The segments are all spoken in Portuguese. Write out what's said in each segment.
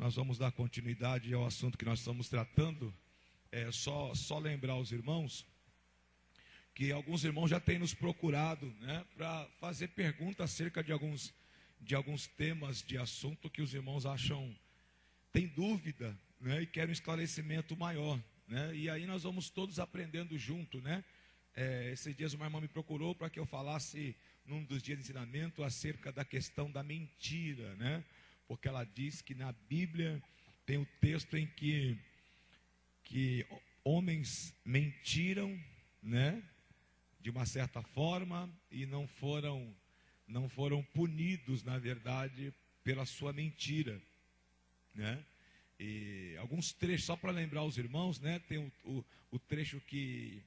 Nós vamos dar continuidade ao assunto que nós estamos tratando. Só lembrar aos irmãos que alguns irmãos já têm nos procurado, né, para fazer perguntas acerca de alguns temas de assunto que os irmãos acham, têm dúvida, né, e querem um esclarecimento maior, né, e aí nós vamos todos aprendendo junto, né. Esses dias uma irmã me procurou para que eu falasse num dos dias de ensinamento acerca da questão da mentira, né, porque ela diz que na Bíblia tem um texto em que homens mentiram, né, de uma certa forma, e não foram punidos, na verdade, pela sua mentira, né? E alguns trechos, só para lembrar os irmãos, né, tem o trecho que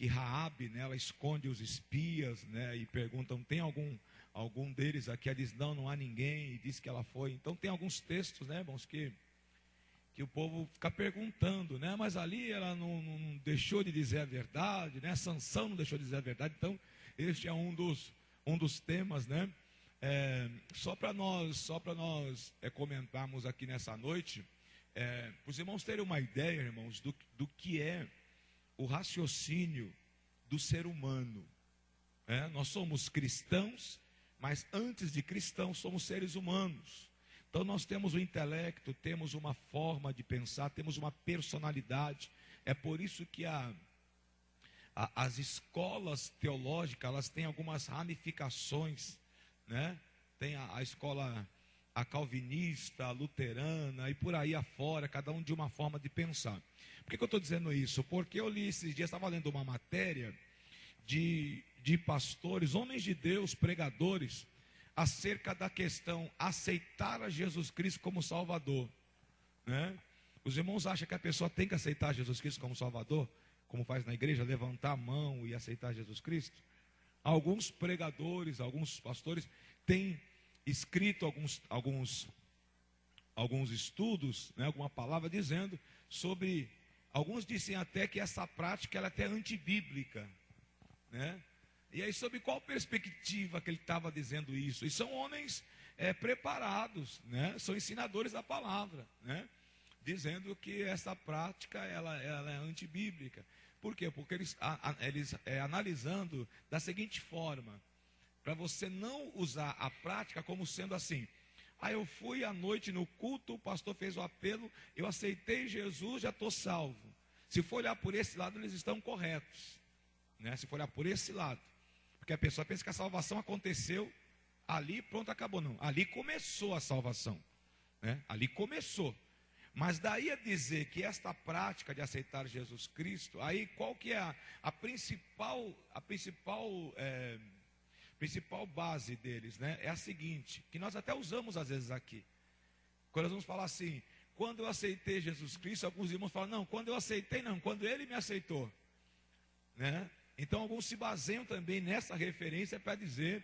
Raabe, né, ela esconde os espias, né, e perguntam, tem algum deles aqui? Ela diz, não há ninguém, e diz que ela foi. Então tem alguns textos, né, irmãos, que o povo fica perguntando, né, mas ali ela não deixou de dizer a verdade, né, Sansão não deixou de dizer a verdade. Então este é um dos temas, né, só para nós comentarmos aqui nessa noite, para os irmãos terem uma ideia, irmãos, do que é o raciocínio do ser humano. Nós somos cristãos, mas antes de cristãos somos seres humanos. Então nós temos o intelecto, temos uma forma de pensar, temos uma personalidade. É por isso que as escolas teológicas, elas têm algumas ramificações, né? Tem a escola calvinista, a luterana e por aí afora, cada um de uma forma de pensar. Por que eu estou dizendo isso? Porque eu li esses dias, estava lendo uma matéria de pastores, homens de Deus, pregadores, acerca da questão aceitar a Jesus Cristo como Salvador, né? Os irmãos acham que a pessoa tem que aceitar Jesus Cristo como Salvador, como faz na igreja, levantar a mão e aceitar Jesus Cristo? Alguns pregadores, alguns pastores têm escrito alguns estudos, né, alguma palavra dizendo sobre, alguns dizem até que essa prática ela é até antibíblica, né? E aí, sob qual perspectiva que ele estava dizendo isso? E são homens preparados, né? São ensinadores da palavra, né? Dizendo que essa prática ela é antibíblica. Por quê? Porque eles analisando da seguinte forma, para você não usar a prática como sendo assim: eu fui à noite no culto, o pastor fez o apelo, eu aceitei Jesus, já estou salvo. Se for olhar por esse lado, eles estão corretos, né? Se for olhar por esse lado, porque a pessoa pensa que a salvação aconteceu ali, pronto, acabou. Não, ali começou a salvação, né? Ali começou. Mas daí a dizer que esta prática de aceitar Jesus Cristo, aí qual que é a principal base deles, né? É a seguinte, que nós até usamos às vezes aqui. Quando nós vamos falar assim, quando eu aceitei Jesus Cristo, alguns irmãos falam, não, quando eu aceitei não, quando Ele me aceitou, né? Então alguns se baseiam também nessa referência para dizer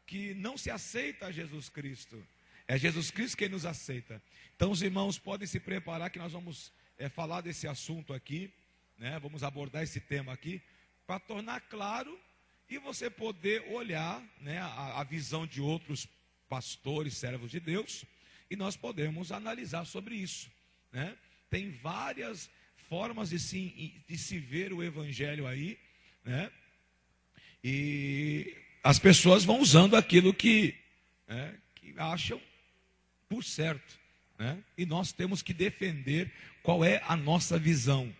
que não se aceita Jesus Cristo, é Jesus Cristo quem nos aceita. Então os irmãos podem se preparar que nós vamos falar desse assunto aqui, né? Vamos abordar esse tema aqui, para tornar claro e você poder olhar, né, a visão de outros pastores, servos de Deus, e nós podemos analisar sobre isso, né? Tem várias formas de se ver o evangelho aí, né? E as pessoas vão usando aquilo que acham por certo, né? E nós temos que defender qual é a nossa visão,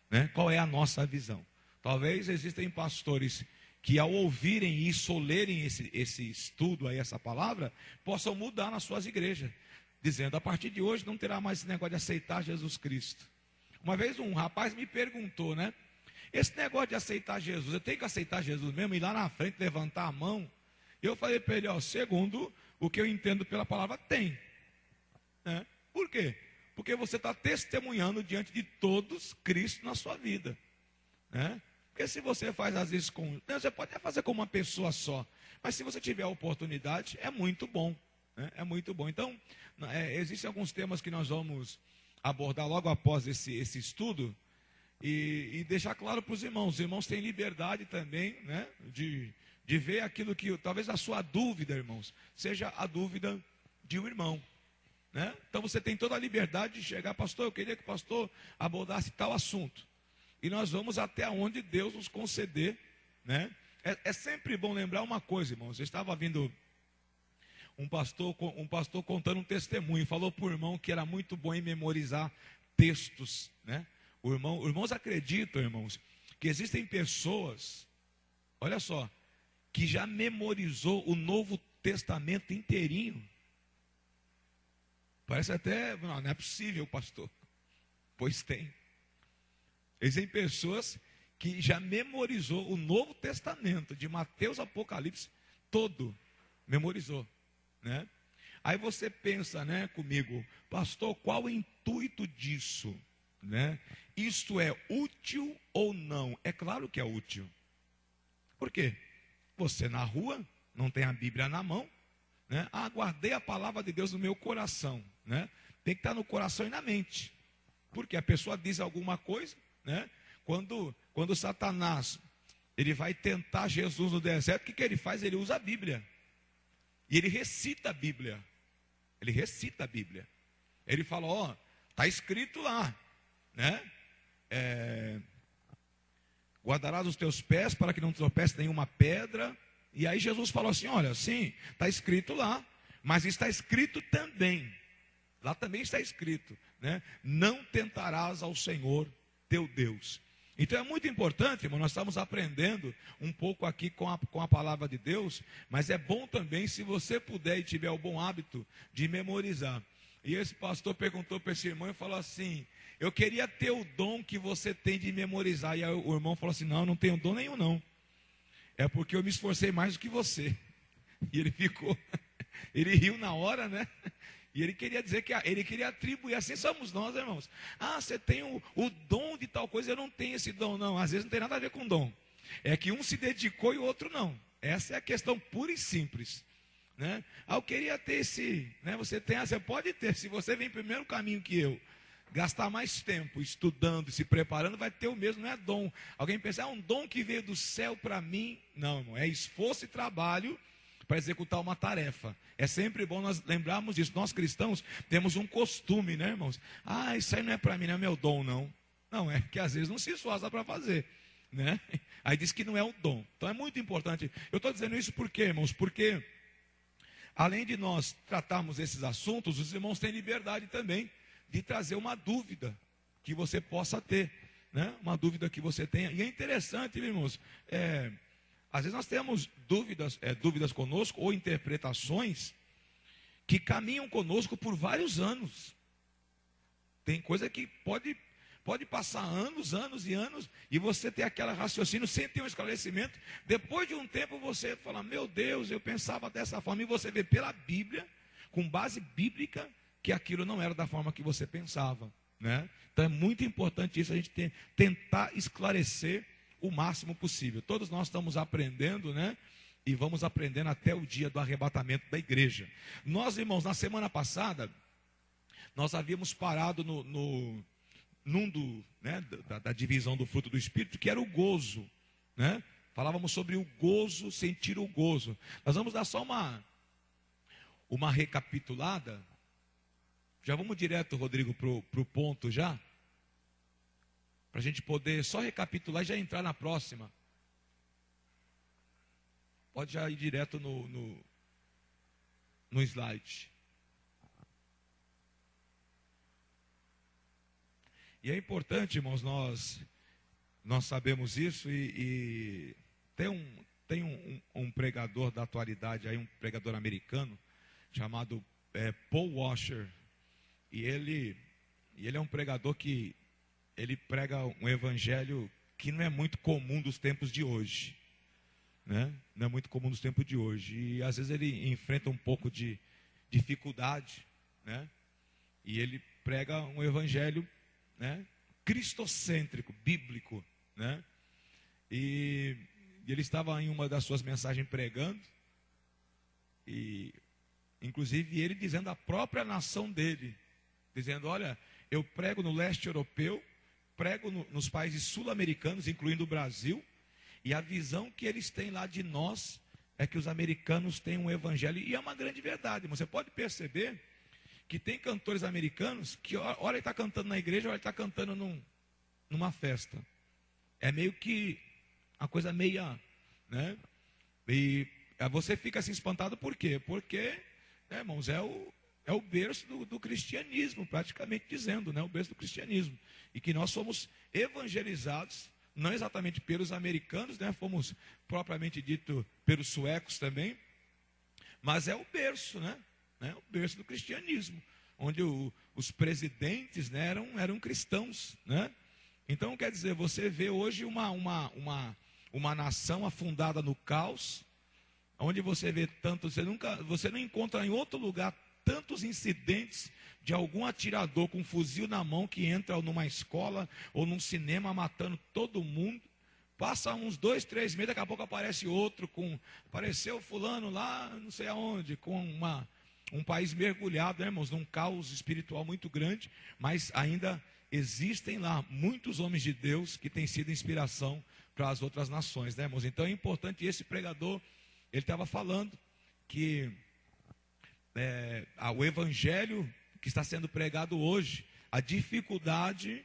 né? Qual é a nossa visão? Talvez existem pastores que ao ouvirem isso ou lerem esse estudo aí, essa palavra, possam mudar nas suas igrejas, dizendo, a partir de hoje não terá mais esse negócio de aceitar Jesus Cristo. Uma vez um rapaz me perguntou, né? Esse negócio de aceitar Jesus, eu tenho que aceitar Jesus mesmo, ir lá na frente, levantar a mão? Eu falei para ele, segundo o que eu entendo pela palavra, tem. Né? Por quê? Porque você está testemunhando diante de todos Cristo na sua vida, né? Porque se você faz às vezes você pode até fazer com uma pessoa só, mas se você tiver a oportunidade, é muito bom, né? É muito bom. Então, existem alguns temas que nós vamos abordar logo após esse estudo, e deixar claro para os irmãos têm liberdade também, né, de ver aquilo que, talvez a sua dúvida, irmãos, seja a dúvida de um irmão, né? Então você tem toda a liberdade de chegar, pastor, eu queria que o pastor abordasse tal assunto. E nós vamos até onde Deus nos conceder, né? É sempre bom lembrar uma coisa, irmãos. Eu estava vindo um pastor contando um testemunho, falou para o irmão que era muito bom em memorizar textos, né? Irmãos acreditam, irmãos, que existem pessoas, olha só, que já memorizou o Novo Testamento inteirinho. Parece até, não é possível, pastor. Pois tem. Existem pessoas que já memorizou o Novo Testamento, de Mateus a Apocalipse, todo memorizou, né? Aí você pensa, né, comigo, pastor, qual o intuito disso, né? Isto é útil ou não? É claro que é útil. Por quê? Você na rua, não tem a Bíblia na mão, né? Ah, guardei a palavra de Deus no meu coração, né? Tem que estar no coração e na mente. Porque a pessoa diz alguma coisa, né? Quando Satanás, ele vai tentar Jesus no deserto, o que ele faz? Ele usa a Bíblia. E ele recita a Bíblia. Ele recita a Bíblia. Ele fala, ó, está escrito lá, né? Guardarás os teus pés para que não tropece nenhuma pedra. E aí Jesus falou assim, olha, sim, está escrito lá, mas está escrito também. Lá também está escrito, né? Não tentarás ao Senhor teu Deus. Então é muito importante, irmão, nós estamos aprendendo um pouco aqui com a palavra de Deus, mas é bom também se você puder e tiver o bom hábito de memorizar. E esse pastor perguntou para esse irmão e falou assim, eu queria ter o dom que você tem de memorizar. E aí o irmão falou assim, não tenho dom nenhum não. É porque eu me esforcei mais do que você. E ele ficou, ele riu na hora, né? E ele queria dizer que ele queria atribuir, assim somos nós, irmãos. Ah, você tem o dom de tal coisa, eu não tenho esse dom, não. Às vezes não tem nada a ver com dom. É que um se dedicou e o outro não. Essa é a questão pura e simples, né? Ah, eu queria ter esse, né? Você pode ter, se você vem primeiro caminho que eu, gastar mais tempo estudando, se preparando, vai ter o mesmo, não é dom. Alguém pensa, um dom que veio do céu para mim. Não, irmão, é esforço e trabalho para executar uma tarefa. É sempre bom nós lembrarmos disso. Nós cristãos temos um costume, né, irmãos? Ah, isso aí não é para mim, não é meu dom, não. Não, é que às vezes não se esforça para fazer, né? Aí diz que não é o dom. Então é muito importante. Eu estou dizendo isso por quê, irmãos? Porque além de nós tratarmos esses assuntos, os irmãos têm liberdade também de trazer uma dúvida que você possa ter, né? Uma dúvida que você tenha. E é interessante, irmãos, às vezes nós temos dúvidas conosco ou interpretações que caminham conosco por vários anos. Tem coisa que pode passar anos e anos e você ter aquele raciocínio sem ter um esclarecimento. Depois de um tempo você fala, meu Deus, eu pensava dessa forma. E você vê pela Bíblia, com base bíblica, que aquilo não era da forma que você pensava, né? Então é muito importante isso, a gente tentar esclarecer o máximo possível. Todos nós estamos aprendendo, né? E vamos aprendendo até o dia do arrebatamento da igreja. Nós, irmãos, na semana passada, nós havíamos parado da divisão do fruto do Espírito, que era o gozo, né? Falávamos sobre o gozo, sentir o gozo. Nós vamos dar só uma recapitulada. Já vamos direto, Rodrigo, para o ponto já. Para a gente poder só recapitular e já entrar na próxima. Pode já ir direto no slide. E é importante, irmãos, nós sabemos isso e tem um pregador da atualidade, aí, um pregador americano, chamado Paul Washer. E ele é um pregador que ele prega um evangelho que não é muito comum dos tempos de hoje, né? Não é muito comum dos tempos de hoje. E às vezes ele enfrenta um pouco de dificuldade, né? E ele prega um evangelho, né, cristocêntrico, bíblico, né? E ele estava em uma das suas mensagens pregando, e inclusive ele dizendo a própria nação dele, dizendo, olha, eu prego no leste europeu, prego nos países sul-americanos, incluindo o Brasil, e a visão que eles têm lá de nós é que os americanos têm um evangelho, e é uma grande verdade. Você pode perceber que tem cantores americanos que hora ele está cantando na igreja, hora ele está cantando numa festa. É meio que uma coisa meia, né? E você fica assim espantado por quê? Porque, né, irmãos, é o berço do cristianismo, praticamente dizendo, né? O berço do cristianismo. E que nós somos evangelizados, não exatamente pelos americanos, né? Fomos propriamente dito pelos suecos também, mas é o berço, né? O berço do cristianismo, onde os presidentes, né, eram cristãos, né? Então, quer dizer, você vê hoje uma nação afundada no caos, onde você vê tanto, você não encontra em outro lugar tantos incidentes de algum atirador com um fuzil na mão que entra numa escola ou num cinema matando todo mundo. Passa uns 2, 3 meses, daqui a pouco aparece outro, apareceu fulano lá, não sei aonde, com um país mergulhado, né, irmãos, num caos espiritual muito grande, mas ainda existem lá muitos homens de Deus que têm sido inspiração para as outras nações, né, irmãos? Então é importante, esse pregador, ele estava falando que o evangelho que está sendo pregado hoje, a dificuldade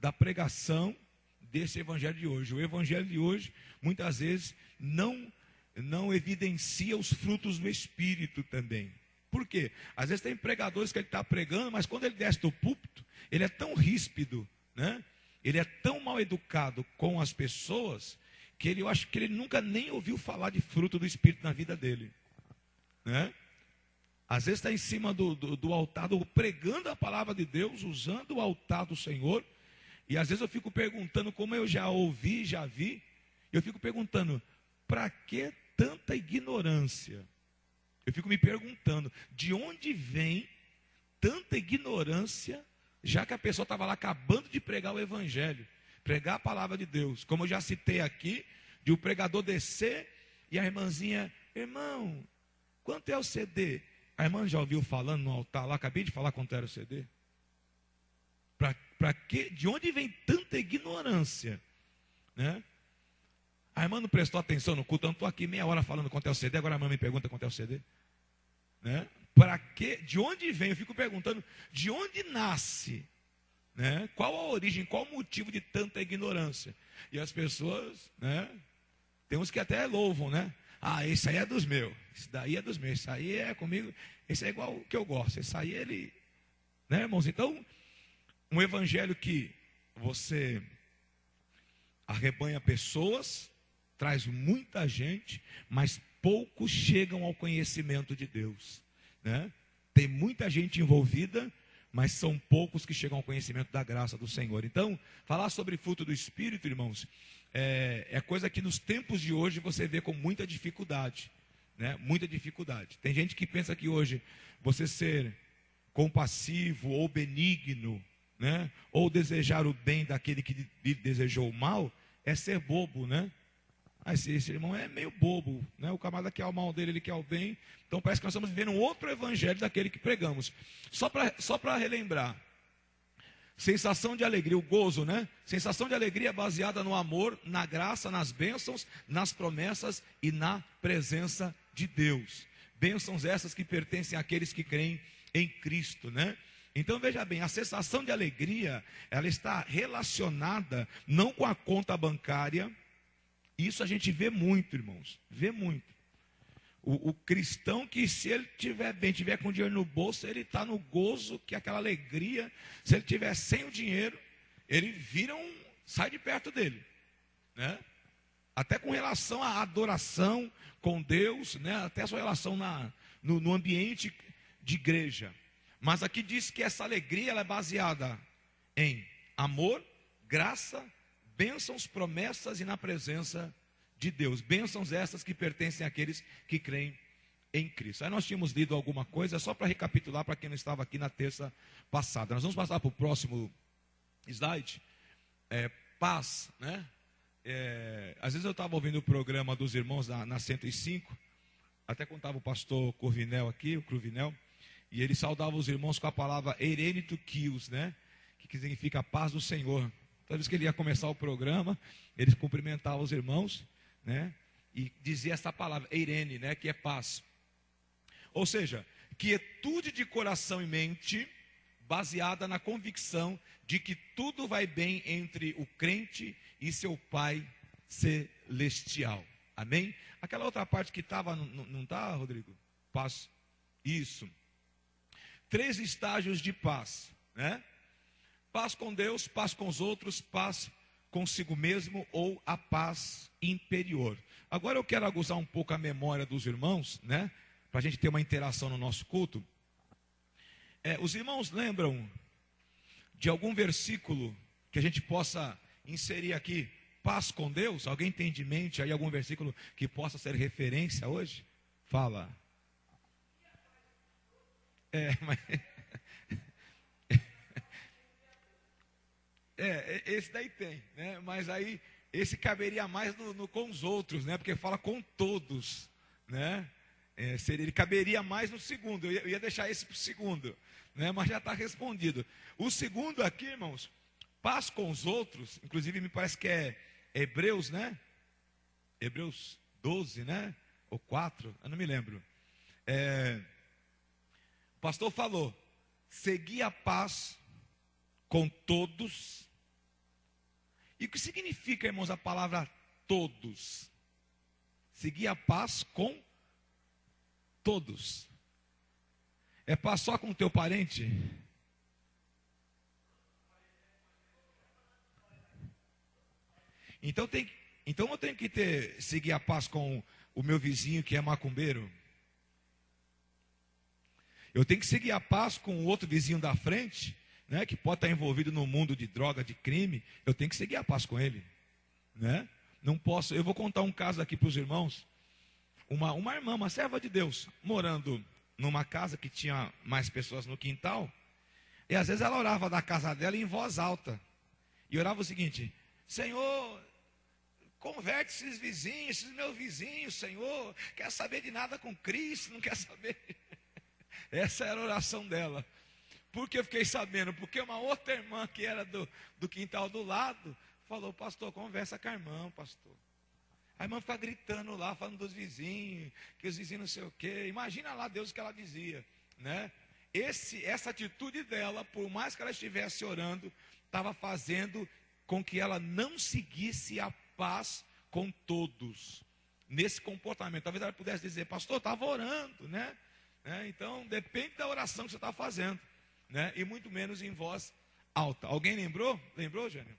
da pregação desse evangelho de hoje. O evangelho de hoje, muitas vezes, não evidencia os frutos do Espírito também. Por quê? Às vezes tem pregadores que ele está pregando, mas quando ele desce do púlpito, ele é tão ríspido, né? Ele é tão mal educado com as pessoas, que eu acho que ele nunca nem ouviu falar de fruto do Espírito na vida dele, né? Às vezes está em cima do altar, pregando a palavra de Deus, usando o altar do Senhor, e às vezes eu fico perguntando, como eu já ouvi, já vi, eu fico perguntando, para que tanta ignorância? Eu fico me perguntando, de onde vem tanta ignorância, já que a pessoa estava lá acabando de pregar o evangelho, pregar a palavra de Deus, como eu já citei aqui, de o pregador descer e a irmãzinha, irmão, quanto é o CD? A irmã já ouviu falando no altar lá, acabei de falar quanto era o CD. Para quê? De onde vem tanta ignorância, né? A irmã não prestou atenção no culto, eu não estou aqui meia hora falando quanto é o CD, agora a irmã me pergunta quanto é o CD, né? Para quê? De onde vem? Eu fico perguntando, de onde nasce, né? Qual a origem, qual o motivo de tanta ignorância? E as pessoas, né? Tem uns que até louvam, né? Ah, esse aí é dos meus, esse daí é dos meus, esse aí é comigo, esse é igual o que eu gosto, esse aí ele, né, irmãos? Então, um evangelho que você arrebanha pessoas, traz muita gente, mas poucos chegam ao conhecimento de Deus, né? Tem muita gente envolvida, mas são poucos que chegam ao conhecimento da graça do Senhor. Então, falar sobre fruto do Espírito, irmãos, é coisa que nos tempos de hoje você vê com muita dificuldade, né? Muita dificuldade. Tem gente que pensa que hoje você ser compassivo ou benigno, né? Ou desejar o bem daquele que lhe desejou o mal, é ser bobo, né? Esse irmão é meio bobo, né? O camarada quer o mal dele, ele quer o bem. Então parece que nós estamos vivendo um outro evangelho daquele que pregamos. Só para relembrar, sensação de alegria, o gozo, né? Sensação de alegria baseada no amor, na graça, nas bênçãos, nas promessas e na presença de Deus. Bênçãos essas que pertencem àqueles que creem em Cristo, né? Então veja bem, a sensação de alegria, ela está relacionada não com a conta bancária. Isso a gente vê muito, irmãos, vê muito. O cristão que, se ele estiver bem, estiver com dinheiro no bolso, ele está no gozo, que é aquela alegria. Se ele estiver sem o dinheiro, ele sai de perto dele, né? Até com relação à adoração com Deus, né? Até a sua relação no ambiente de igreja. Mas aqui diz que essa alegria ela é baseada em amor, graça, bênçãos, promessas e na presença de Deus. Bênçãos essas que pertencem àqueles que creem em Cristo. Aí nós tínhamos lido alguma coisa, só para recapitular para quem não estava aqui na terça passada. Nós vamos passar para o próximo slide. Paz, né? Às vezes eu estava ouvindo o programa dos irmãos na 105, até contava o pastor Corvinel aqui, o Cruvinel, e ele saudava os irmãos com a palavra Eirene tu Kios, né? Que significa a paz do Senhor. Toda vez que ele ia começar o programa, ele cumprimentava os irmãos, né? E dizia essa palavra, Eirene, né? Que é paz. Ou seja, quietude de coração e mente, baseada na convicção de que tudo vai bem entre o crente e seu Pai celestial. Amém? Aquela outra parte que estava, não está, Rodrigo? Paz. Isso. 3 estágios de paz, né? Paz com Deus, paz com os outros, paz consigo mesmo ou a paz interior. Agora eu quero aguçar um pouco a memória dos irmãos, né? Para a gente ter uma interação no nosso culto. Os irmãos lembram de algum versículo que a gente possa inserir aqui? Paz com Deus? Alguém tem de mente aí algum versículo que possa ser referência hoje? Fala. Mas... esse daí tem, né? Mas aí, esse caberia mais com os outros, né? Porque fala com todos, né? Ele caberia mais no segundo, eu ia deixar esse para o segundo, né? Mas já está respondido. O segundo aqui, irmãos, paz com os outros, inclusive me parece que é Hebreus, né? Hebreus 12, né? Ou 4, eu não me lembro. O pastor falou, segui a paz com todos. E o que significa, irmãos, a palavra todos? Seguir a paz com todos. É paz só com o teu parente? Então eu tenho que seguir a paz com o meu vizinho que é macumbeiro. Eu tenho que seguir a paz com o outro vizinho da frente, né, que pode estar envolvido no mundo de droga, de crime. Eu tenho que seguir a paz com ele, né? Não posso. Eu vou contar um caso aqui para os irmãos. Uma irmã, uma serva de Deus, morando numa casa que tinha mais pessoas no quintal, e às vezes ela orava da casa dela em voz alta, e orava o seguinte: Senhor, converte esses vizinhos, esses meus vizinhos, Senhor, quer saber de nada com Cristo, não quer saber. Essa era a oração dela. Por que eu fiquei sabendo? Porque uma outra irmã que era do quintal do lado, falou: pastor, conversa com a irmã, pastor. A irmã fica gritando lá, falando dos vizinhos, que os vizinhos não sei o quê. Imagina lá Deus o que ela dizia, né? Essa atitude dela, por mais que ela estivesse orando, estava fazendo com que ela não seguisse a paz com todos. Nesse comportamento, talvez ela pudesse dizer: pastor, estava orando, né? Então, depende da oração que você está fazendo, né? E muito menos em voz alta. Alguém lembrou? Lembrou, Jânio?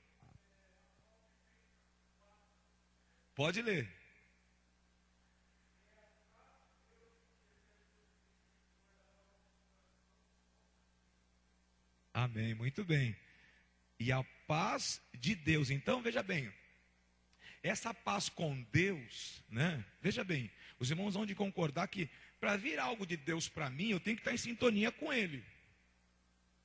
Pode ler. Amém, muito bem. E a paz de Deus. Então, veja bem, essa paz com Deus, né? Veja bem, os irmãos vão de concordar que para vir algo de Deus para mim, eu tenho que estar em sintonia com Ele.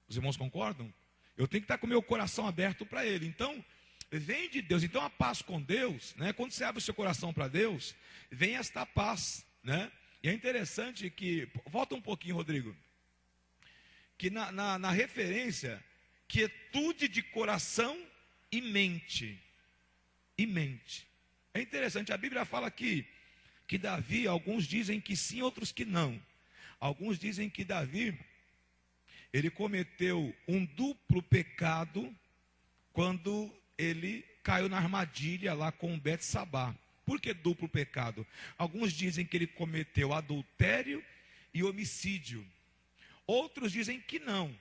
Os irmãos concordam? Eu tenho que estar com o meu coração aberto para Ele. Então, vem de Deus. Então, a paz com Deus, né? Quando você abre o seu coração para Deus, vem esta paz, né? E é interessante que, volta um pouquinho, Rodrigo, que na referência, quietude de coração e mente. E mente. É interessante, a Bíblia fala que Davi, alguns dizem que sim, outros que não. Alguns dizem que Davi, ele cometeu um duplo pecado quando ele caiu na armadilha lá com Betsabá. Por que duplo pecado? Alguns dizem que ele cometeu adultério e homicídio. Outros dizem que não,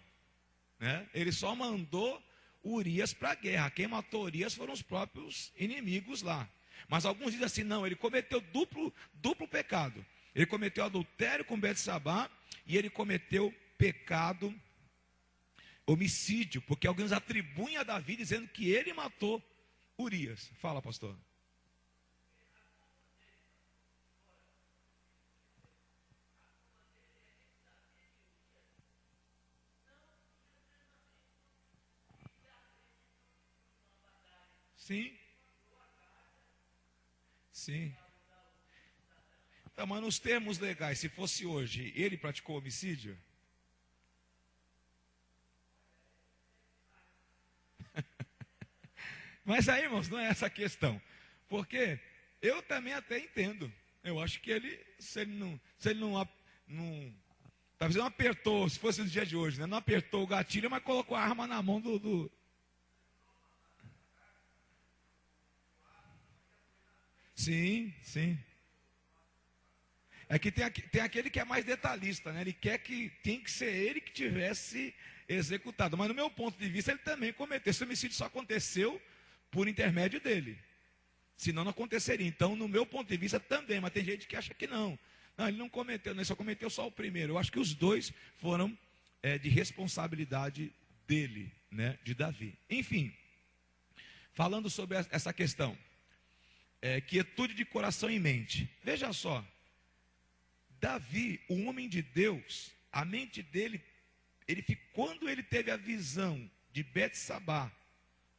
né? Ele só mandou Urias para a guerra. Quem matou Urias foram os próprios inimigos lá. Mas alguns dizem assim: não, ele cometeu duplo pecado. Ele cometeu adultério com Betsabá e ele cometeu pecado, homicídio, porque alguns atribuem a Davi dizendo que ele matou Urias. Fala, pastor. Sim. Sim. Então, mas nos termos legais, se fosse hoje, ele praticou homicídio? Mas aí, irmãos, não é essa a questão. Porque eu também até entendo. Eu acho que ele, se ele não Talvez não apertou, se fosse no dia de hoje, né? Não apertou o gatilho, mas colocou a arma na mão do... Sim, sim. É que tem aquele que é mais detalhista, né? Ele quer que tem que ser ele que tivesse executado. Mas no meu ponto de vista, ele também cometeu. Esse homicídio só aconteceu por intermédio dele. Senão não aconteceria. Então, no meu ponto de vista, também. Mas tem gente que acha que não. Não, ele não cometeu, ele só cometeu só o primeiro. Eu acho que os dois foram de responsabilidade dele, né? De Davi. Enfim, falando sobre essa questão. Quietude de coração e mente. Veja só. Davi, o homem de Deus, a mente dele, quando ele teve a visão de Betsabá,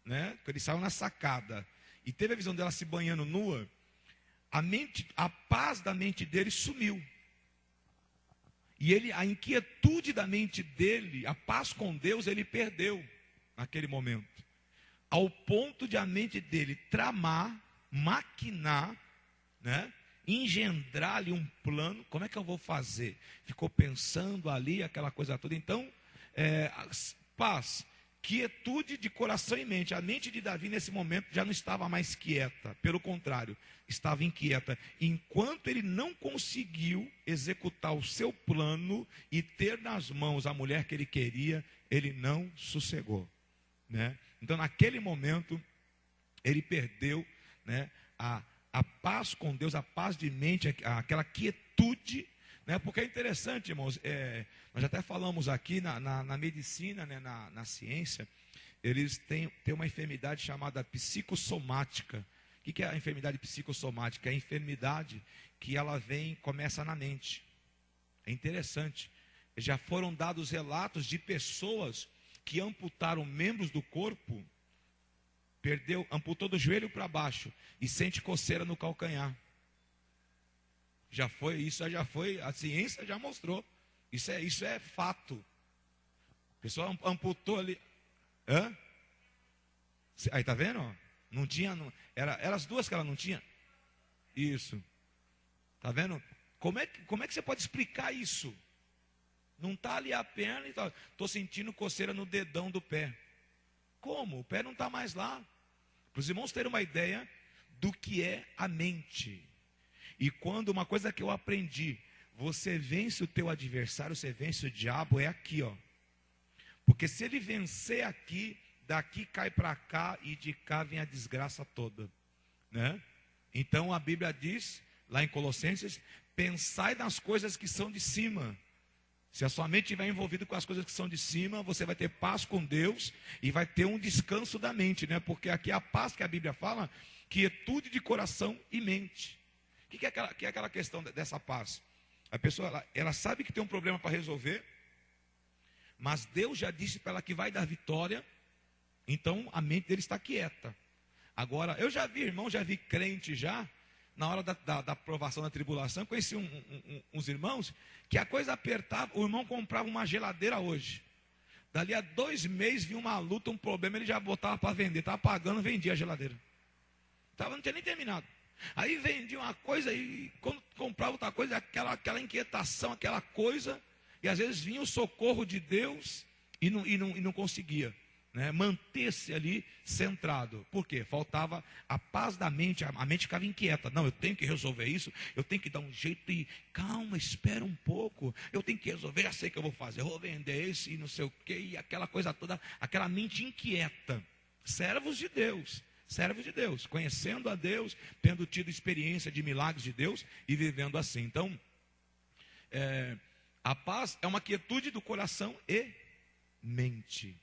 né, quando ele saiu na sacada, e teve a visão dela se banhando nua, a paz da mente dele sumiu. E a inquietude da mente dele, a paz com Deus, ele perdeu naquele momento. Ao ponto de a mente dele tramar, maquinar, né? Engendrar ali um plano, como é que eu vou fazer? Ficou pensando ali, aquela coisa toda. Então, paz, quietude de coração e mente. A mente de Davi nesse momento já não estava mais quieta, pelo contrário, estava inquieta. Enquanto ele não conseguiu executar o seu plano e ter nas mãos a mulher que ele queria, ele não sossegou, né? Então, naquele momento, ele perdeu, né, a paz com Deus, a paz de mente, aquela quietude, né? Porque é interessante, irmãos, nós já até falamos aqui na medicina, né, na ciência, eles têm uma enfermidade chamada psicossomática. O que é a enfermidade psicossomática? É a enfermidade que ela começa na mente. É interessante, já foram dados relatos de pessoas que amputaram membros do corpo, amputou do joelho para baixo e sente coceira no calcanhar. Isso já foi, a ciência já mostrou. Isso é fato. A pessoa amputou ali. Hã? Aí tá vendo? Não tinha, era as duas que ela não tinha. Isso. Tá vendo? Como é que você pode explicar isso? Não está ali a perna e tal. Estou sentindo coceira no dedão do pé. Como? O pé não está mais lá. Para os irmãos terem uma ideia do que é a mente. E quando uma coisa que eu aprendi, você vence o teu adversário, você vence o diabo, é aqui, ó. Porque se ele vencer aqui, daqui cai para cá e de cá vem a desgraça toda, né? Então a Bíblia diz, lá em Colossenses, pensai nas coisas que são de cima. Se a sua mente estiver envolvida com as coisas que são de cima, você vai ter paz com Deus e vai ter um descanso da mente, né? Porque aqui a paz que a Bíblia fala, quietude de coração e mente. O que é aquela questão dessa paz? A pessoa, ela sabe que tem um problema para resolver, mas Deus já disse para ela que vai dar vitória, então a mente dele está quieta. Agora, eu já vi, irmão, já vi crente já, na hora da provação da tribulação, conheci uns irmãos que a coisa apertava, o irmão comprava uma geladeira hoje. Dali a 2 meses vinha uma luta, um problema, ele já botava para vender, estava pagando, vendia a geladeira. Não tinha nem terminado. Aí vendia uma coisa e quando comprava outra coisa, aquela inquietação, aquela coisa, e às vezes vinha o socorro de Deus e não conseguia, né, manter-se ali centrado. Por quê? Faltava a paz da mente, a mente ficava inquieta. Não, eu tenho que resolver isso, eu tenho que dar um jeito e calma, espera um pouco, eu tenho que resolver, já sei o que eu vou fazer, eu vou vender esse e não sei o que, e aquela coisa toda, aquela mente inquieta. Servos de Deus, conhecendo a Deus, tendo tido experiência de milagres de Deus e vivendo assim. Então, a paz é uma quietude do coração e mente.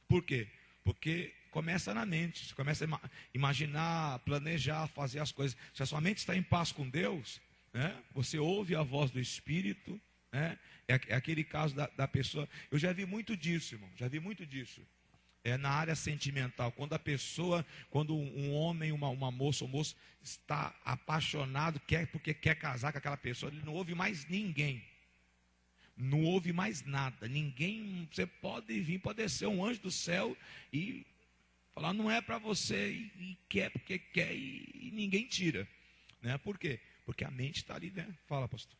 Por quê? Porque começa na mente, você começa a imaginar, planejar, fazer as coisas. Se a sua mente está em paz com Deus, né, você ouve a voz do Espírito, né, é aquele caso da pessoa. Eu já vi muito disso, irmão, já vi muito disso. Na área sentimental, quando um homem, uma moça, um moço está apaixonado, porque quer casar com aquela pessoa, ele não ouve mais ninguém. Não ouve mais nada, ninguém. Você pode vir, pode ser um anjo do céu e falar não é para você, e quer porque quer, e ninguém tira, né? Por quê? Porque a mente está ali, né? Fala, pastor.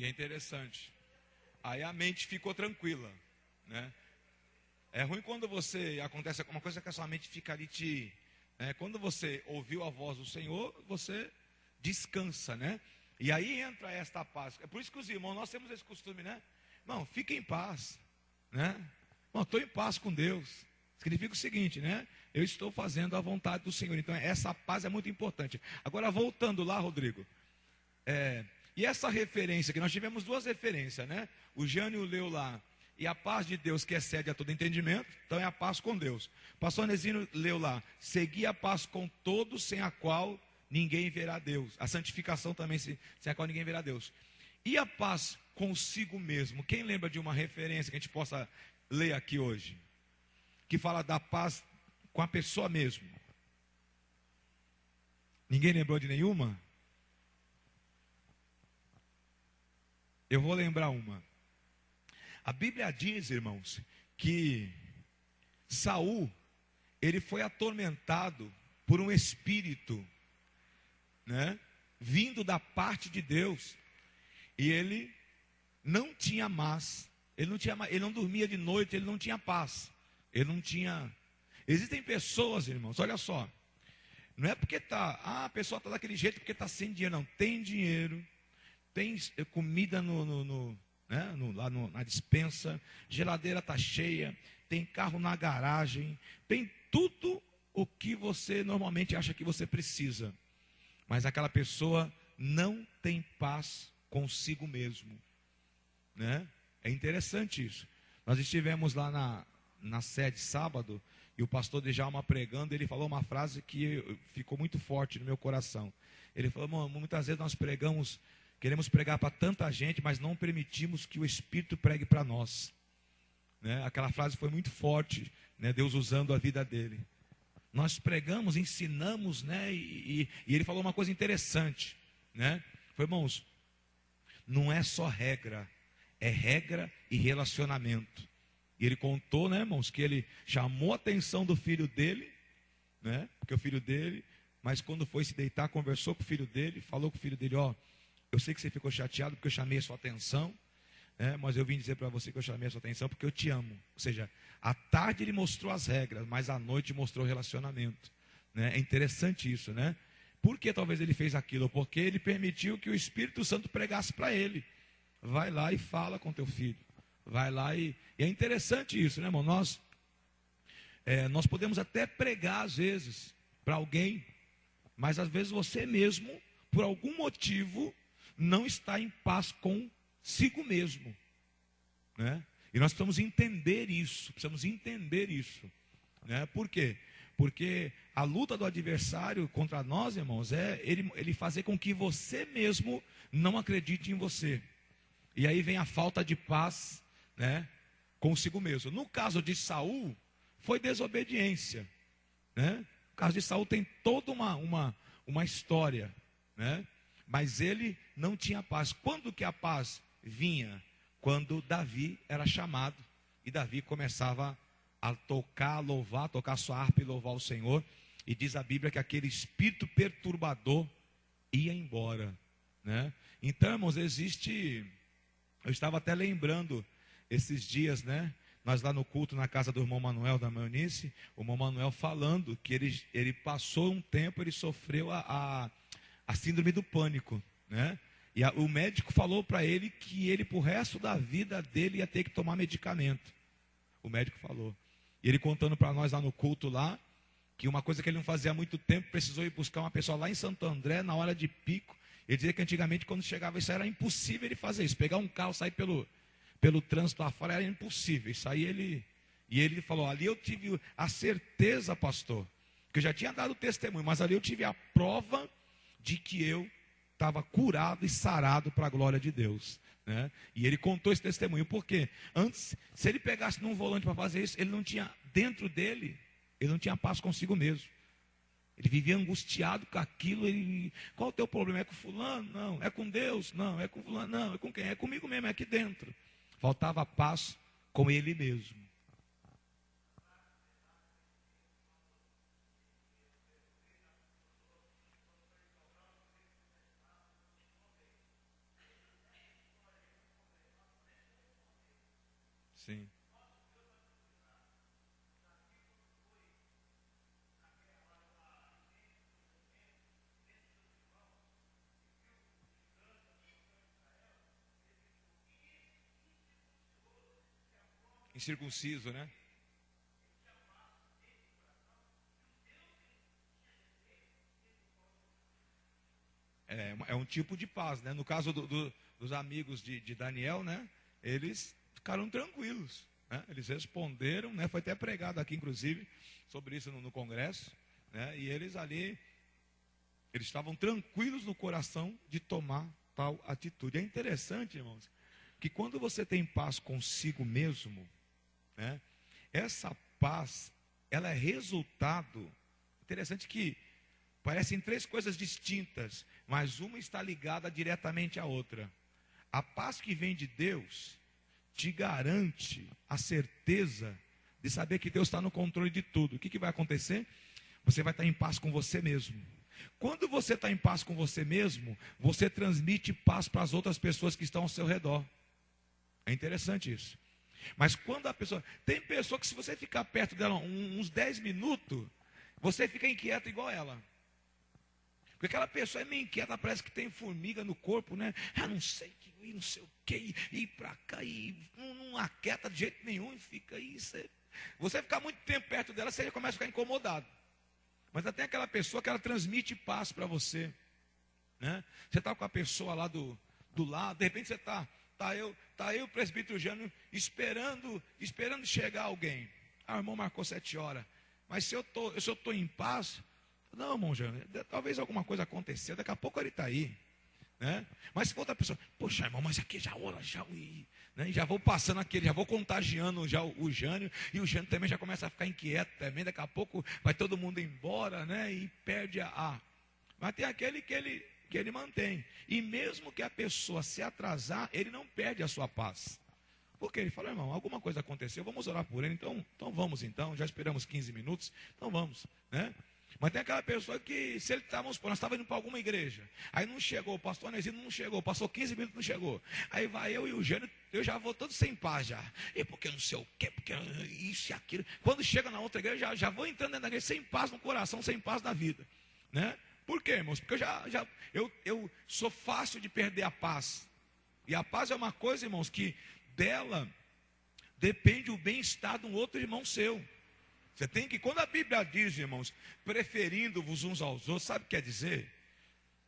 E é interessante. Aí a mente ficou tranquila, né? É ruim quando acontece alguma coisa que a sua mente fica ali quando você ouviu a voz do Senhor, você descansa, né? E aí entra esta paz. É por isso que os irmãos, nós temos esse costume, né? Irmão, fique em paz, né? Irmão, estou em paz com Deus. Significa o seguinte, né? Eu estou fazendo a vontade do Senhor. Então, essa paz é muito importante. Agora, voltando lá, Rodrigo. E essa referência, que nós tivemos duas referências, né? O Jânio leu lá. E a paz de Deus que excede a todo entendimento, então é a paz com Deus. O pastor Onesino leu lá, segui a paz com todos, sem a qual ninguém verá Deus. A santificação também, sem a qual ninguém verá Deus. E a paz consigo mesmo? Quem lembra de uma referência que a gente possa ler aqui hoje? Que fala da paz com a pessoa mesmo. Ninguém lembrou de nenhuma? Eu vou lembrar uma. A Bíblia diz, irmãos, que Saul, ele foi atormentado por um espírito, né, vindo da parte de Deus. E ele não tinha paz. Ele não dormia de noite, ele não tinha paz. Ele não tinha. Existem pessoas, irmãos, olha só. Não é porque a pessoa está daquele jeito porque está sem dinheiro, não. Tem dinheiro, tem comida lá na despensa, geladeira está cheia, tem carro na garagem, tem tudo o que você normalmente acha que você precisa. Mas aquela pessoa não tem paz consigo mesmo, né? É interessante isso. Nós estivemos lá na sede sábado, e o pastor Djalma pregando, ele falou uma frase que ficou muito forte no meu coração. Ele falou: muitas vezes nós queremos pregar para tanta gente, mas não permitimos que o Espírito pregue para nós, né? Aquela frase foi muito forte, né? Deus usando a vida dele. Nós pregamos, ensinamos, né? E ele falou uma coisa interessante, né? Foi, irmãos, não é só regra, é regra e relacionamento. E ele contou, né, irmãos, que ele chamou a atenção do filho dele, né? Porque o filho dele, mas quando foi se deitar, conversou com o filho dele, falou com o filho dele: eu sei que você ficou chateado porque eu chamei a sua atenção, né? Mas eu vim dizer para você que eu chamei a sua atenção porque eu te amo. Ou seja, à tarde ele mostrou as regras, mas à noite mostrou o relacionamento, né? É interessante isso, né? Por que talvez ele fez aquilo? Porque ele permitiu que o Espírito Santo pregasse para ele. Vai lá e fala com teu filho. Vai lá e é interessante isso, né, irmão? Nós podemos até pregar às vezes para alguém, mas às vezes você mesmo, por algum motivo, não está em paz consigo mesmo, né? E nós precisamos entender isso, né? Por quê? Porque a luta do adversário contra nós, irmãos, é ele fazer com que você mesmo não acredite em você. E aí vem a falta de paz, né, consigo mesmo. No caso de Saul, foi desobediência, né? No caso de Saul tem toda uma história, né? Mas ele não tinha paz. Quando que a paz vinha? Quando Davi era chamado e Davi começava a tocar, a louvar, a tocar sua harpa e louvar o Senhor. E diz a Bíblia que aquele espírito perturbador ia embora, né? Então, irmãos, eu estava até lembrando esses dias, né? Nós lá no culto, na casa do irmão Manuel, da irmã Eunice, o irmão Manuel falando que ele passou um tempo, ele sofreu a síndrome do pânico, né? E o médico falou para ele que ele, pro resto da vida dele, ia ter que tomar medicamento. O médico falou. E ele contando para nós lá no culto lá, que uma coisa que ele não fazia há muito tempo, precisou ir buscar uma pessoa lá em Santo André, na hora de pico. Ele dizia que antigamente, quando chegava isso, era impossível ele fazer isso. Pegar um carro, sair pelo trânsito lá fora, era impossível. Isso aí ele falou: ali eu tive a certeza, pastor, que eu já tinha dado testemunho, mas ali eu tive a prova de que eu estava curado e sarado para a glória de Deus, né? E ele contou esse testemunho, porque antes, se ele pegasse num volante para fazer isso, ele não tinha, dentro dele, ele não tinha paz consigo mesmo. Ele vivia angustiado com aquilo. Qual o teu problema? É com fulano? Não. É com Deus? Não. É com fulano? Não. É com quem? É comigo mesmo, é aqui dentro. Faltava paz com ele mesmo. Sim. Incircunciso, né? É um tipo de paz, né? No caso dos amigos de Daniel, né? Eles ficaram tranquilos, né? Eles responderam, né? Foi até pregado aqui, inclusive, sobre isso no congresso, né? E eles ali, eles estavam tranquilos no coração de tomar tal atitude. É interessante, irmãos, que quando você tem paz consigo mesmo, né? Essa paz, ela é resultado. Interessante que parecem três coisas distintas, mas uma está ligada diretamente à outra. A paz que vem de Deus te garante a certeza de saber que Deus está no controle de tudo. O que vai acontecer? Você vai estar em paz com você mesmo. Quando você está em paz com você mesmo, você transmite paz para as outras pessoas que estão ao seu redor. É interessante isso. Mas quando a pessoa... Tem pessoa que se você ficar perto dela uns 10 minutos, você fica inquieto igual ela. Porque aquela pessoa é meio inquieta, parece que tem formiga no corpo, né? Ah, não sei o que, ir para cá, e não aquieta de jeito nenhum, e fica aí. Você ficar muito tempo perto dela, você já começa a ficar incomodado. Mas até aquela pessoa que ela transmite paz para você, né? Você está com a pessoa lá do lado, de repente você está eu, presbítero Jânio, esperando chegar alguém. Ah, o irmão marcou 7 horas. Mas se eu estou em paz, não, irmão Jânio, talvez alguma coisa aconteceu, daqui a pouco ele está aí. Né? Mas se for outra pessoa, poxa, irmão, mas aqui já hora, né? Já vou passando aquele, já vou contagiando já o Jânio, e o Jânio também já começa a ficar inquieto também, daqui a pouco vai todo mundo embora, né? E perde Mas tem aquele que ele mantém. E mesmo que a pessoa se atrasar, ele não perde a sua paz. Porque ele fala, irmão, alguma coisa aconteceu, vamos orar por ele, então vamos então, já esperamos 15 minutos, então vamos, né? Mas tem aquela pessoa que, se ele estava, nós estávamos indo para alguma igreja, aí não chegou, o pastor Anesino não chegou, passou 15 minutos, não chegou, aí vai eu e o Gênio, eu já vou todo sem paz já, e porque não sei o quê, porque isso e aquilo, quando chega na outra igreja, já vou entrando dentro da igreja, sem paz no coração, sem paz na vida, né? Por quê, irmãos? Porque eu sou fácil de perder a paz, e a paz é uma coisa, irmãos, que dela depende o bem-estar de um outro irmão seu. Você tem que, quando a Bíblia diz, irmãos, preferindo-vos uns aos outros, sabe o que quer dizer?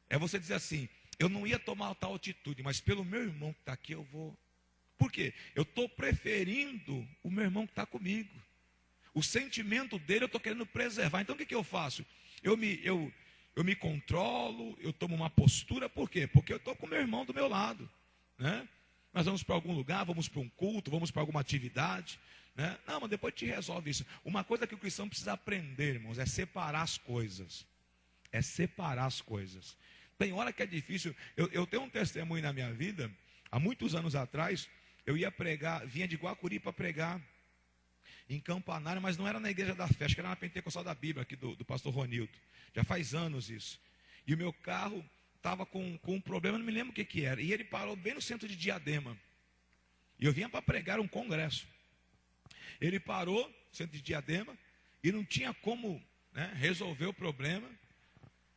É você dizer assim, eu não ia tomar tal atitude, mas pelo meu irmão que está aqui eu vou. Por quê? Eu estou preferindo o meu irmão que está comigo. O sentimento dele eu estou querendo preservar. Então o que eu faço? Eu me controlo, eu tomo uma postura, por quê? Porque eu estou com o meu irmão do meu lado, né? Nós vamos para algum lugar, vamos para um culto, vamos para alguma atividade, né? Não, mas depois te resolve isso. Uma coisa que o cristão precisa aprender, irmãos, é separar as coisas. É separar as coisas. Tem hora que é difícil. Eu tenho um testemunho na minha vida, há muitos anos atrás, eu ia pregar, vinha de Guacuri para pregar em Campanário, mas não era na igreja da fé, acho que era na Pentecostal da Bíblia, aqui do pastor Ronildo. Já faz anos isso. E o meu carro estava com um problema, não me lembro o que era. E ele parou bem no centro de Diadema. E eu vinha para pregar um congresso. Ele parou no centro de Diadema e não tinha como, né, resolver o problema.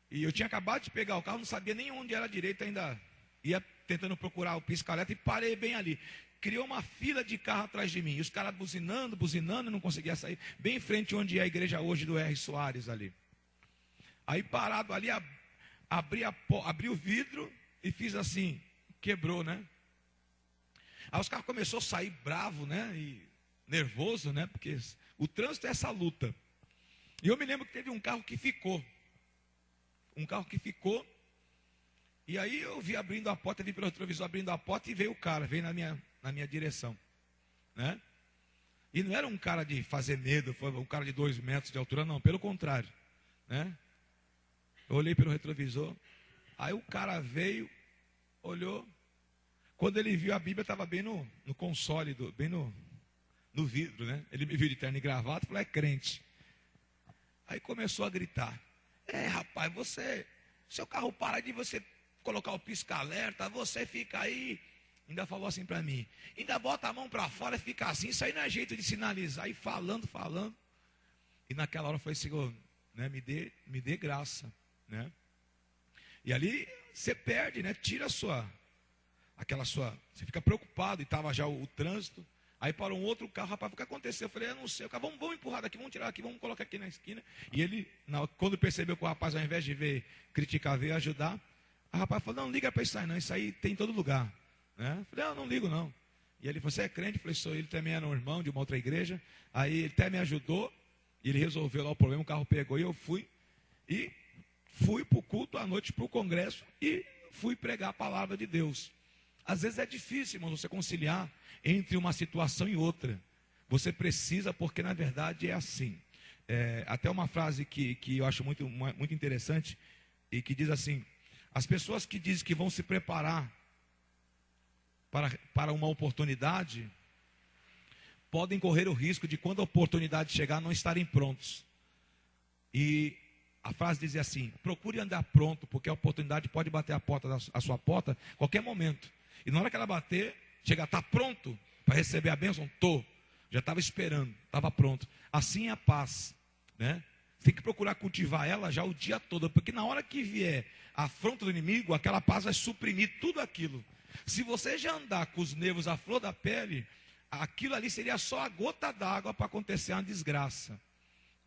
E eu tinha acabado de pegar o carro, não sabia nem onde era direito ainda. Ia tentando procurar o pisca-alerta e parei bem ali. Criou uma fila de carro atrás de mim. E os caras buzinando, e não conseguia sair. Bem em frente onde é a igreja hoje do R. Soares ali. Aí parado ali, abri o vidro e fiz assim, quebrou, né? Aí os caras começaram a sair bravo, né? E nervoso, né? Porque o trânsito é essa luta. E eu me lembro que teve um carro que ficou. E aí eu vi abrindo a porta, vi pelo retrovisor abrindo a porta e veio o cara, veio na minha direção, né? E não era um cara de fazer medo, foi um cara de 2 metros de altura, não, pelo contrário, né? Eu olhei pelo retrovisor, aí o cara veio, olhou, quando ele viu a Bíblia estava bem no console, bem no vidro, né? Ele me viu de terno e gravata e falou, é crente. Aí começou a gritar, rapaz, seu carro para de você colocar o pisca-alerta, você fica aí ainda falou assim para mim, ainda bota a mão para fora e fica assim, isso aí não é jeito de sinalizar, e falando. E naquela hora eu falei, Senhor, né, me dê graça, né? E ali você perde, né? Tira você fica preocupado, e estava já o trânsito. Aí parou um outro carro, rapaz, o que aconteceu? Eu falei, eu não sei, vamos empurrar daqui, vamos tirar aqui, vamos colocar aqui na esquina. E ele, quando percebeu que o rapaz, ao invés de criticar, veio ajudar, o rapaz falou, não liga para isso aí não, isso aí tem em todo lugar, né? Eu falei, não ligo não. E ele falou, você é crente? Eu falei, sou. Ele também era um irmão de uma outra igreja. Aí ele até me ajudou, e ele resolveu lá o problema, o carro pegou, e eu fui para o culto à noite, para o congresso, e fui pregar a palavra de Deus. Às vezes é difícil, irmão, você conciliar entre uma situação e outra. Você precisa, porque na verdade é assim. Até uma frase que eu acho muito interessante, e que diz assim, as pessoas que dizem que vão se preparar para uma oportunidade, podem correr o risco de, quando a oportunidade chegar, não estarem prontos. E a frase diz assim, procure andar pronto, porque a oportunidade pode bater a sua porta a qualquer momento. E na hora que ela bater, chega, está pronto para receber a bênção? Já estava esperando, estava pronto. Assim é a paz, né? Tem que procurar cultivar ela já o dia todo, porque na hora que vier a afronta do inimigo, aquela paz vai suprimir tudo aquilo. Se você já andar com os nervos à flor da pele, aquilo ali seria só a gota d'água para acontecer uma desgraça,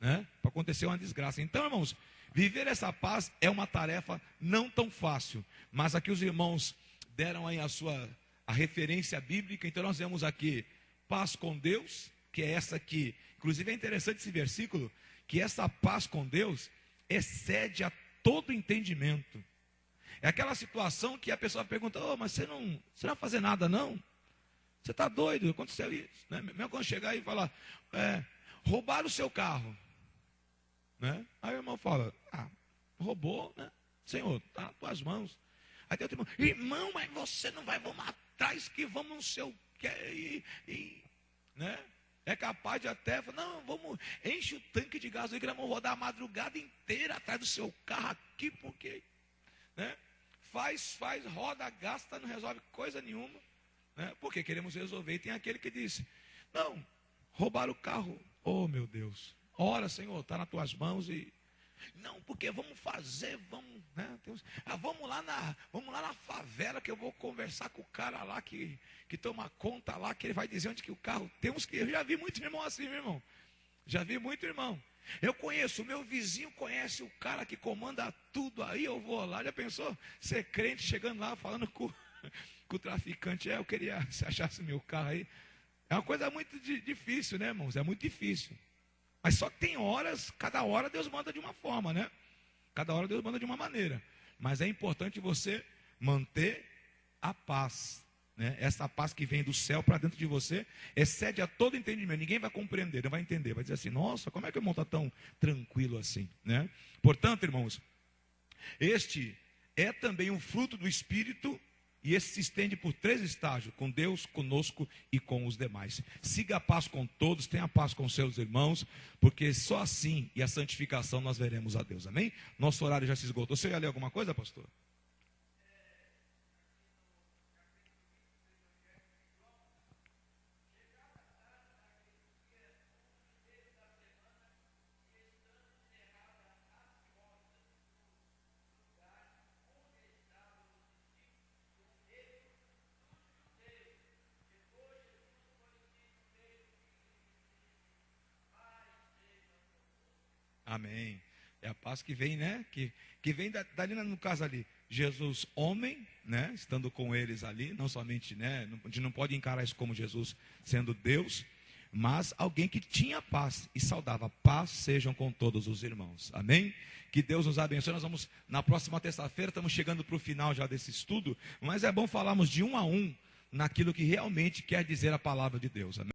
né? Para acontecer uma desgraça. Então, irmãos, viver essa paz é uma tarefa não tão fácil, mas aqui os irmãos deram aí a referência bíblica. Então nós vemos aqui paz com Deus, que é essa aqui. Inclusive é interessante esse versículo, que essa paz com Deus excede a todo entendimento. É aquela situação que a pessoa pergunta, mas você não vai fazer nada não? Você está doido? Aconteceu isso, né? Mesmo quando chegar e falar, roubaram o seu carro, né? Aí o irmão fala, roubou, né? Senhor, está nas tuas mãos. Aí tem outro irmão, mas você não vai, vamos atrás que vamos não sei o que, né? É capaz de até falar, não, vamos, enche o tanque de gasolina, vamos rodar a madrugada inteira atrás do seu carro aqui, porque, né? Faz, roda, gasta, não resolve coisa nenhuma, né? Porque queremos resolver. E tem aquele que disse, não, roubaram o carro, oh meu Deus, ora Senhor, está nas tuas mãos e... Não, porque vamos fazer, né? Vamos lá na favela, que eu vou conversar com o cara lá que toma conta lá, que ele vai dizer onde que o carro temos que. Eu já vi muito irmão assim, meu irmão. Já vi muito irmão. Eu conheço, o meu vizinho conhece o cara que comanda tudo aí, eu vou lá. Já pensou? Ser crente chegando lá falando com o traficante, eu queria, se achasse meu carro aí. É uma coisa muito difícil, né, irmãos? É muito difícil. Mas só que tem horas, cada hora Deus manda de uma forma, né? Cada hora Deus manda de uma maneira. Mas é importante você manter a paz, né? Essa paz que vem do céu para dentro de você, excede a todo entendimento. Ninguém vai compreender, não vai entender. Vai dizer assim, nossa, como é que o irmão está tão tranquilo assim, né? Portanto, irmãos, este é também um fruto do Espírito. E esse se estende por 3 estágios, com Deus, conosco e com os demais. Siga a paz com todos, tenha paz com seus irmãos, porque só assim e a santificação nós veremos a Deus, amém? Nosso horário já se esgotou. Você ia ler alguma coisa, pastor? Amém. É a paz que vem, né? Que vem dali no caso ali. Jesus, homem, né? Estando com eles ali, não somente, né? A gente não pode encarar isso como Jesus sendo Deus, mas alguém que tinha paz e saudava. Paz sejam com todos os irmãos. Amém? Que Deus nos abençoe. Nós vamos, na próxima terça-feira, estamos chegando para o final já desse estudo, mas é bom falarmos de um a um naquilo que realmente quer dizer a palavra de Deus. Amém?